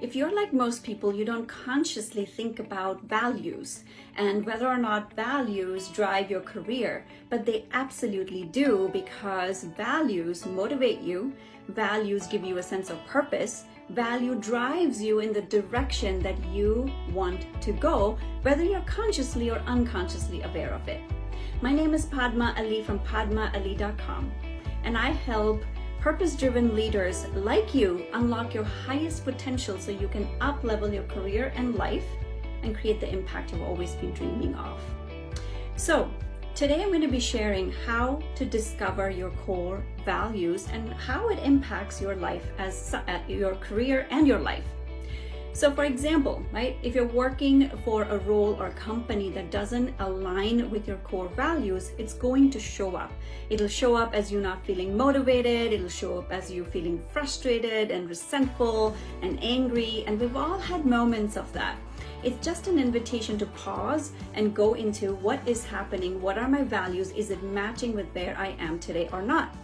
If you're like most people, you don't consciously think about values and whether or not values drive your career, but they absolutely do, because values motivate you, values give you a sense of purpose, value drives you in the direction that you want to go, whether you're consciously or unconsciously aware of it. My name is Padma Ali from padmaali.com, and I help purpose-driven leaders like you unlock your highest potential so you can up-level your career and life and create the impact you've always been dreaming of. So today I'm going to be sharing how to discover your core values and how it impacts your life, as your career and your life. So for example, right, if you're working for a role or company that doesn't align with your core values, it's going to show up. It'll show up as you not feeling motivated. It'll show up as you feeling frustrated and resentful and angry. And we've all had moments of that. It's just an invitation to pause and go into what is happening. What are my values? Is it matching with where I am today or not?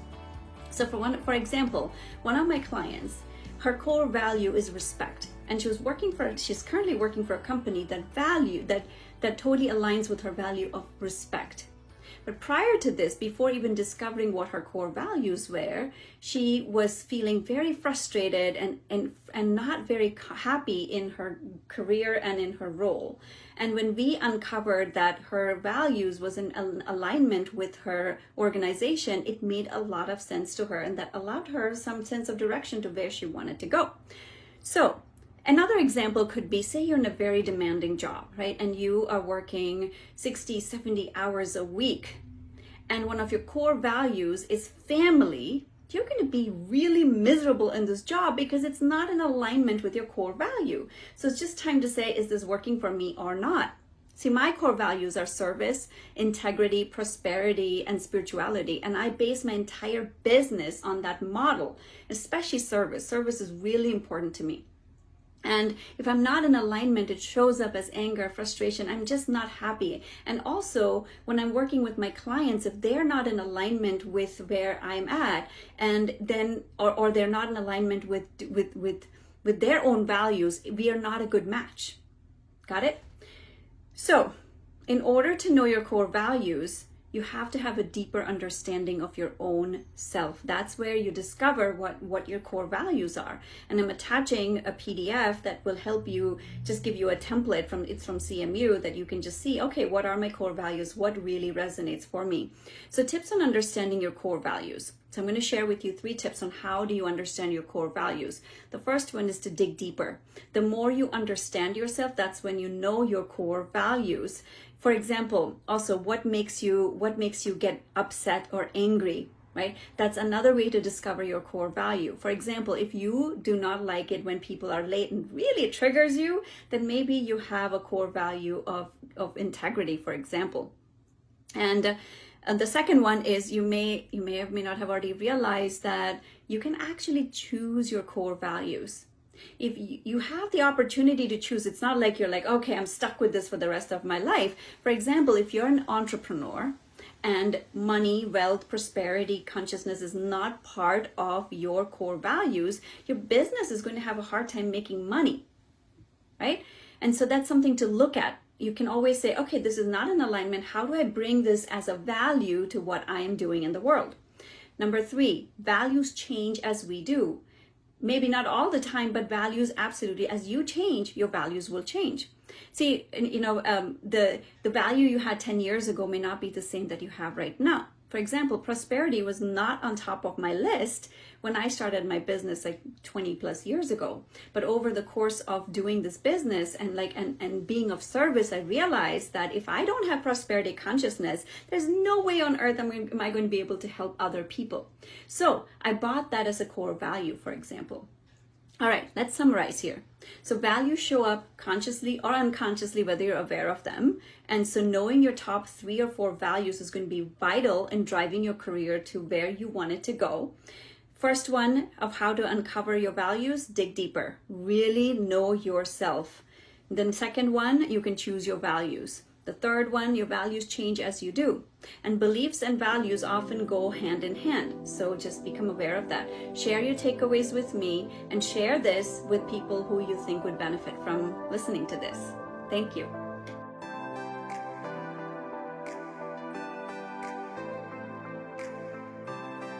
So for example, one of my clients, her core value is respect. And she's currently working for a company that totally aligns with her value of respect. But prior to this, before even discovering what her core values were, she was feeling very frustrated and not very happy in her career and in her role. And when we uncovered that her values was in alignment with her organization, it made a lot of sense to her, and that allowed her some sense of direction to where she wanted to go. So another example could be, say you're in a very demanding job, right? And you are working 60, 70 hours a week. And one of your core values is family. You're going to be really miserable in this job because it's not in alignment with your core value. So it's just time to say, is this working for me or not? See, my core values are service, integrity, prosperity, and spirituality. And I base my entire business on that model, especially service. Service is really important to me. And if I'm not in alignment, it shows up as anger, frustration. I'm just not happy. And also, when I'm working with my clients, if they're not in alignment with where I'm at, and then or they're not in alignment with their own values, we are not a good match. Got it? So, in order to know your core values, you have to have a deeper understanding of your own self. That's where you discover what your core values are. And I'm attaching a PDF that will help you, just give you a template from CMU that you can just see, okay, what are my core values? What really resonates for me? So tips on understanding your core values. So I'm going to share with you 3 tips on how do you understand your core values. The first one is to dig deeper. The more you understand yourself, that's when you know your core values. For example, also what makes you get upset or angry, right? That's another way to discover your core value. For example, if you do not like it when people are late and really triggers you, then maybe you have a core value of integrity, for example. And the second one is you may not have already realized that you can actually choose your core values. If you have the opportunity to choose, it's not like you're like, okay, I'm stuck with this for the rest of my life. For example, if you're an entrepreneur and money, wealth, prosperity, consciousness is not part of your core values, your business is going to have a hard time making money, right? And so that's something to look at. You can always say, okay, this is not in alignment. How do I bring this as a value to what I am doing in the world? Number 3, values change as we do. Maybe not all the time, but values absolutely. As you change, your values will change. See, the value you had 10 years ago may not be the same that you have right now. For example, prosperity was not on top of my list when I started my business like 20 plus years ago. But over the course of doing this business and being of service, I realized that if I don't have prosperity consciousness, there's no way on earth am I going to be able to help other people. So I bought that as a core value, for example. All right, let's summarize here. So values show up consciously or unconsciously, whether you're aware of them. And so knowing your top 3 or 4 values is going to be vital in driving your career to where you want it to go. First one of how to uncover your values, dig deeper. Really know yourself. Then second one, you can choose your values. The third one, your values change as you do. And beliefs and values often go hand in hand. So just become aware of that. Share your takeaways with me and share this with people who you think would benefit from listening to this. Thank you.